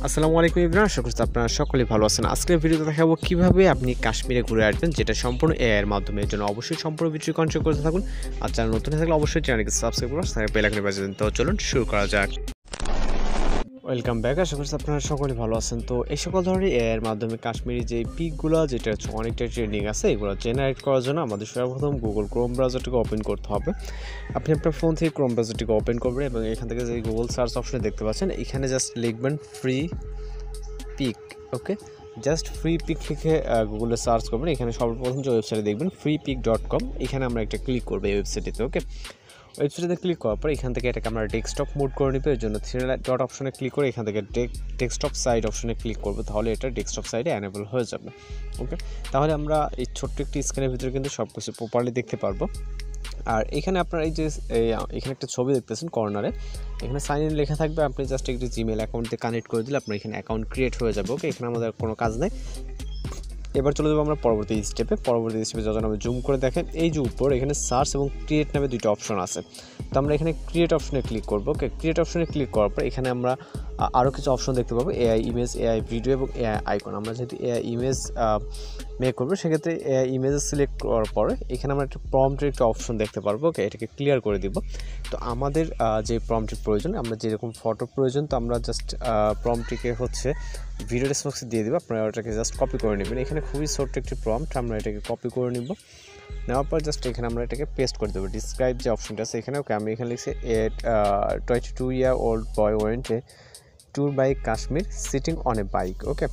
আসসালামু আলাইকুম ইবরান, আশা করছি আপনারা সকলেই ভালো আছেন। আজকের ভিডিওতে দেখাবো কিভাবে আপনি কাশ্মীরে ঘুরে আসবেন, যেটা সম্পূর্ণ এআই এর মাধ্যমে। এর জন্য অবশ্যই সম্পূর্ণ ভিডিও কন্টিনিউ করতে থাকুন। আর চ্যানেল নতুন হয়ে থাকলে অবশ্যই চ্যানেলকে সাবস্ক্রাইব করুন, তারপরে বেল আইকনে বাজিয়ে দিন। তো চলুন শুরু করা যাক। ওয়েলকাম ব্যাক, আশা করছি আপনারা সকলেই ভালো আছেন। তো এই সকল ধরনের এআই এর মাধ্যমে কাশ্মীরি যে পিকগুলো, যেটা হচ্ছে অনেকটা ট্রেন্ডিং আছে, এগুলো জেনারেট করার জন্য আমাদের সর্বপ্রথম গুগল ক্রোম ব্রাউজারটিকে ওপেন করতে হবে। আপনি আপনার ফোন থেকে ক্রোম ব্রাউজারটিকে ওপেন করবেন এবং এখান থেকে যে গুগল সার্চ অপশনে দেখতে পাচ্ছেন, এখানে জাস্ট লিখবেন ফ্রি পিক। ওকে, জাস্ট ফ্রি পিক লিখে গুগলে সার্চ করবেন। এখানে সর্বপ্রথম যে ওয়েবসাইটে দেখবেন freepic.com, এখানে আমরা একটা ক্লিক করবো এই ওয়েবসাইটে। ওকে, ওয়েবসাইটে ক্লিক করার পর এখান থেকে এটাকে আমরা ডেস্কটপ মোড করে নিব। এর জন্য থ্রি ডট অপশনে ক্লিক করে এখান থেকে ডেস্কটপ সাইড অপশনে ক্লিক করবো, তাহলে এটা ডেস্কটপ সাইডে অ্যানেবল হয়ে যাবে। ওকে, তাহলে আমরা এই ছোট্ট একটি স্ক্রিনের ভিতরে কিন্তু সব কিছু প্রপারলি দেখতে পারবো। আর এখানে আপনার এই যে এখানে একটা ছবি দেখতেছেন কর্নারে, এখানে সাইন ইন লেখা থাকবে। আপনি জাস্ট একটি জিমেল অ্যাকাউন্টে কানেক্ট করে দিলে আপনার এখানে অ্যাকাউন্ট ক্রিয়েট হয়ে যাবে। ওকে, এখানে আমাদের কোনো কাজ নেই। এবার চলে যাবো আমরা পরবর্তী স্টেপে যখন আমরা জুম করে দেখেন, এই যে উপর এখানে সার্চ এবং ক্রিয়েট নামে দুটো অপশন আছে। তো আমরা এখানে ক্রিয়েট অপশনে ক্লিক করবো। ওকে, ক্রিয়েট অপশনে ক্লিক করার পর এখানে আমরা আরও কিছু অপশন দেখতে পাবো, এআই ইমেজ, এআই ভিডিও এবং এআই আইকন। আমরা যেহেতু এআই ইমেজ মেক করবো, সেক্ষেত্রে এআই ইমেজ সিলেক্ট করার পরে এখানে আমরা একটা প্রম্পটের একটা অপশন দেখতে পারবো। ওকে, এটাকে ক্লিয়ার করে দিব। তো আমাদের যে প্রম্পটের প্রয়োজন, আমরা যেরকম ফটো প্রয়োজন, তো আমরা জাস্ট প্রম্পটিকে হচ্ছে ভিডিও রেসপন্সে দিয়ে দেবো। আপনারা ওটাকে জাস্ট কপি করে নেবেন। এখানে খুবই ছোট্ট একটি প্রম্পট, আমরা এটাকে কপি করে নিব। নেওয়ার পর জাস্ট এখানে আমরা এটাকে পেস্ট করে দেবো। ডিসক্রাইব যে অপশনটা আছে এখানে, ওকে, আমি এখানে লিখছি 22-year-old boy went a tour by Kashmir sitting on a bike. ওকে,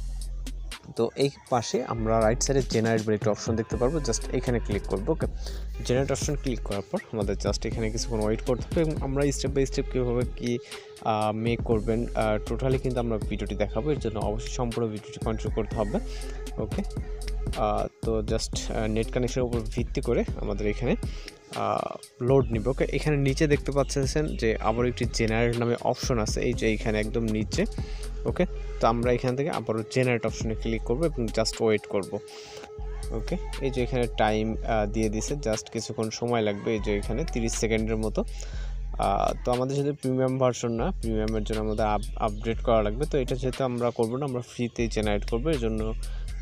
তো এই পাশে আমরা রাইট সাইডে জেনারেট বলে একটা অপশন দেখতে পারবো, জাস্ট এখানে ক্লিক করবো। ওকে, জেনারেট অপশন ক্লিক করার পর আমাদের জাস্ট এখানে কিছুক্ষণ ওয়েট করতে হবে এবং আমরা স্টেপ বাই স্টেপ কীভাবে কী মেক করবেন টোটালি কিন্তু আমরা ভিডিওটি দেখাবো। এর জন্য অবশ্যই সম্পূর্ণ ভিডিওটি কন্টিনিউ করতে হবে। ওকে, তো জাস্ট নেট কানেকশনের উপর ভিত্তি করে আমাদের এখানে লোড নিব। ওকে, এখানে নিচে দেখতে পাচ্ছেন যে আবার একটি জেনারেট নামে অপশন আছে, এই যে এইখানে একদম নিচে। ওকে, তো আমরা এখান থেকে আবারও জেনারেট অপশনে ক্লিক করব এবং জাস্ট ওয়েট করব। ওকে, এই যে এখানে টাইম দিয়ে দিছে, জাস্ট কিছুক্ষণ সময় লাগবে। এই যে এখানে 30 সেকেন্ডের মতো। তো আমাদের যেহেতু প্রিমিয়াম ভার্সন না, প্রিমিয়ামের জন্য আমাদের আপডেট করা লাগবে। তো এটা যেহেতু আমরা করবো না, আমরা ফ্রিতেই জেনারেট করবো। এর জন্য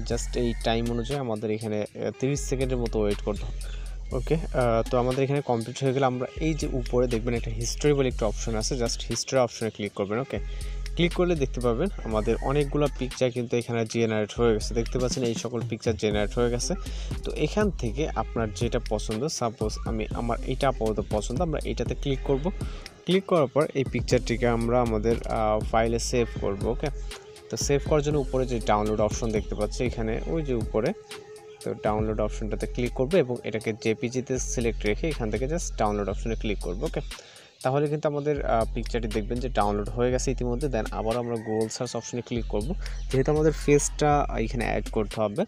জাস্ট এই টাইম অনুযায়ী আমাদের এখানে 30 সেকেন্ডের মতো ওয়েট করতে হবে। ওকে, তো আমাদের এখানে কমপ্লিট হয়ে গেলে আমরা এই যে উপরে দেখবেন একটা হিস্টোরি বলে একটা অপশন আছে, জাস্ট হিস্টোরি অপশনে ক্লিক করবেন। ওকে, ক্লিক করলে দেখতে পাবেন আমাদের অনেকগুলো পিকচার কিন্তু এখানে জেনারেট হয়ে গেছে। দেখতে পাচ্ছেন এই সকল পিকচার জেনারেট হয়ে গেছে। তো এখান থেকে আপনার যেটা পছন্দ, সাপোজ আমার এইটা আপাতত পছন্দ, আমরা এইটাতে ক্লিক করব। ক্লিক করার পর এই পিকচারটিকে আমরা আমাদের ফাইলে সেভ করব। ওকে, তো সেভ করার জন্য উপরে যে ডাউনলোড অপশন দেখতে পাচ্ছি এখানে, ওই যে উপরে, তো ডাউনলোড অপশনটাতে ক্লিক করবে এবং এটাকে জেপিজিতে সিলেক্ট রেখে এখান থেকে জাস্ট ডাউনলোড অপশনে ক্লিক করবো। ওকে, তাহলে কিন্তু আমাদের পিকচারটি দেখবেন যে ডাউনলোড হয়ে গেছে ইতিমধ্যে। দেন আবার আমরা গুগল সার্চ অপশনে ক্লিক করব, যেহেতু আমাদের ফেসটা এখানে অ্যাড করতে হবে।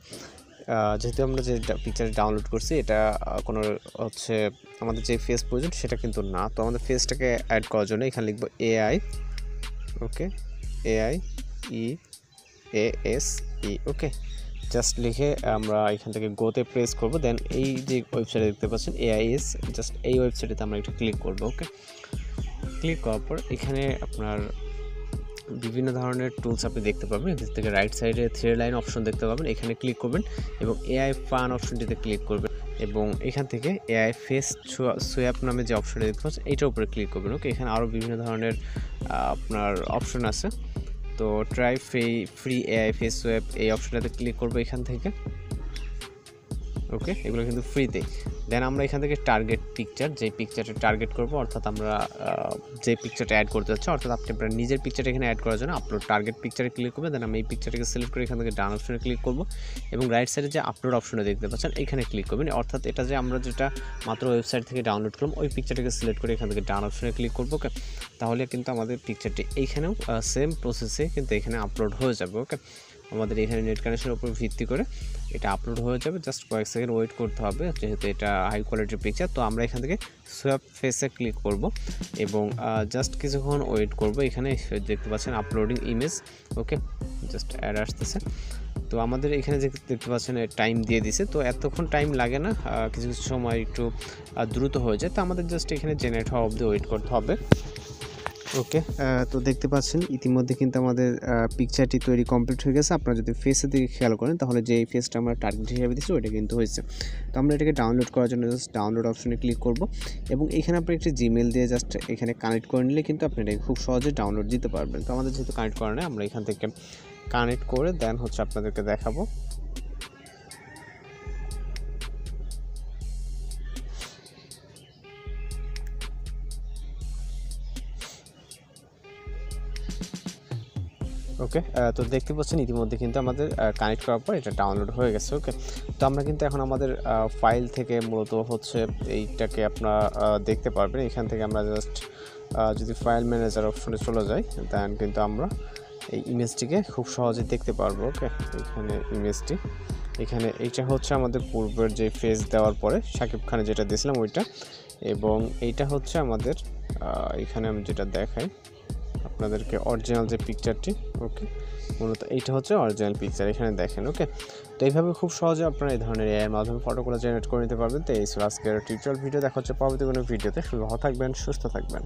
যেহেতু আমরা যে পিকচার ডাউনলোড করছি এটা কোনো হচ্ছে আমাদের যে ফেস প্রয়োজন সেটা কিন্তু না। তো আমাদের ফেসটাকে অ্যাড করার জন্য এখানে লিখবো এআই। ওকে, AIEASE। ওকে, জাস্ট লিখে আমরা এখান থেকে গোতে প্রেস করব। দেন এই যে ওয়েবসাইটে দেখতে পাচ্ছেন AIS, জাস্ট এই ওয়েবসাইটে আমরা একটু ক্লিক করব। ওকে, ক্লিক করার পর এখানে আপনার বিভিন্ন ধরনের টুলস আপনি দেখতে পাবেন। এখান থেকে রাইট সাইডে থ্রি লাইন অপশন দেখতে পাবেন, এখানে ক্লিক করবেন এবং AI ফান অপশনটিতে ক্লিক করবেন এবং এখান থেকে AI ফেস সোয়াপ নামে যে অপশনটা দেখতে পাচ্ছেন এইটার উপরে ক্লিক করবেন। ওকে, এখানে আরও বিভিন্ন ধরনের আপনার অপশন আছে। তো try free AI face swap, এই অপশনটাতে ক্লিক করবো এখান থেকে। ওকে, এগুলো কিন্তু ফ্রিতে। দেন আমরা এখান থেকে টার্গেট পিকচার, যে পিকচারটা টার্গেট করবো, অর্থাৎ আমরা যে পিকচারটা অ্যাড করতে চাচ্ছি, অর্থাৎ আপনি আপনার নিজের পিকচার এখানে অ্যাড করার জন্য আপলোড টার্গেট পিকচারে ক্লিক করবেন। দেন আমি এই পিকচারটাকে সিলেক্ট করে এখান থেকে ডান অপশনে ক্লিক করবো এবং রাইট সাইডে যে আপলোড অপশনে দেখতে পাচ্ছেন এখানে ক্লিক করবেন। অর্থাৎ এটা যে আমরা যেটা মাত্র ওয়েবসাইট থেকে ডাউনলোড করলাম, ওই পিকচারটাকে সিলেক্ট করে এখান থেকে ডান অপশনে ক্লিক করবো। ওকে, তাহলে কিন্তু আমাদের পিকচারটি এইখানেও সেম প্রসেসে কিন্তু এখানে আপলোড হয়ে যাবে। ওকে, আমাদের এখানে নেট কানেকশনের উপর ভিত্তি করে এটা আপলোড হয়ে যাবে। জাস্ট কয়েক সেকেন্ড ওয়েট করতে হবে, যেহেতু এটা হাই কোয়ালিটির পিকচার। তো আমরা এখান থেকে সোয়াপ ফেসে ক্লিক করব এবং জাস্ট কিছুক্ষণ ওয়েট করব। এখানে দেখতে পাচ্ছেন আপলোডিং ইমেজ। ওকে, জাস্ট অ্যাড আসতেছে। তো আমাদের এখানে দেখতে পাচ্ছেন টাইম দিয়ে দিছে, তো এতক্ষণ টাইম লাগে না, কিছু কিছু সময় একটু দ্রুত হয়ে যায়। তো আমাদের জাস্ট এখানে জেনারেট হওয়া অবধি ওয়েট করতে হবে। ওকে, তো দেখতে পাচ্ছেন ইতিমধ্যে কিন্তু আমাদের পিকচারটি তৈরি কমপ্লিট হয়ে গেছে। আপনারা যদি ফেসের দিকে খেয়াল করেন তাহলে যে এই ফেসটা আমরা টার্গেট হিসেবে দিচ্ছি ওইটা কিন্তু হয়েছে। তো আমরা এটাকে ডাউনলোড করার জন্য জাস্ট ডাউনলোড অপশনে ক্লিক করব এবং এখানে আপনি একটি জিমেল দিয়ে জাস্ট এখানে কানেক্ট করে নিলে কিন্তু আপনি এটাকে খুব সহজে ডাউনলোড দিতে পারবেন। তো আমাদের যেহেতু কানেক্ট করা নেই আমরা এখান থেকে কানেক্ট করে দেন হচ্ছে আপনাদেরকে দেখাবো। ওকে, তো দেখতে পাচ্ছেন ইতিমধ্যে কিন্তু আমাদের কানেক্ট করার পর এটা ডাউনলোড হয়ে গেছে। ওকে, তো আমরা কিন্তু এখন আমাদের ফাইল থেকে মূলত হচ্ছে এইটাকে আপনারা দেখতে পারবেন। এখান থেকে আমরা জাস্ট যদি ফাইল ম্যানেজার অপশনে চলে যাই দেন কিন্তু আমরা এই ইমেজটিকে খুব সহজে দেখতে পারবো। ওকে, এখানে ইমেজটি, এখানে এইটা হচ্ছে আমাদের পূর্বের যে ফেস দেওয়ার পরে শাকিব খানে যেটা দিয়েছিলাম ওইটা, এবং এইটা হচ্ছে আমাদের এখানে আমি যেটা দেখাই আপনাদেরকে অরিজিনাল যে পিকচারটি। ওকে, মূলত এইটা হচ্ছে অরিজিনাল পিকচার, এখানে দেখেন। ওকে, তো এইভাবে খুব সহজে আপনারা এই ধরনের এআই এর মাধ্যমে ফটোগুলো জেনারেট করে নিতে পারবেন। তো এই ছিল আজকের টিউটোরিয়াল ভিডিও। দেখা হচ্ছে পরবর্তী কোনো ভিডিওতে। ভালো থাকবেন, সুস্থ থাকবেন।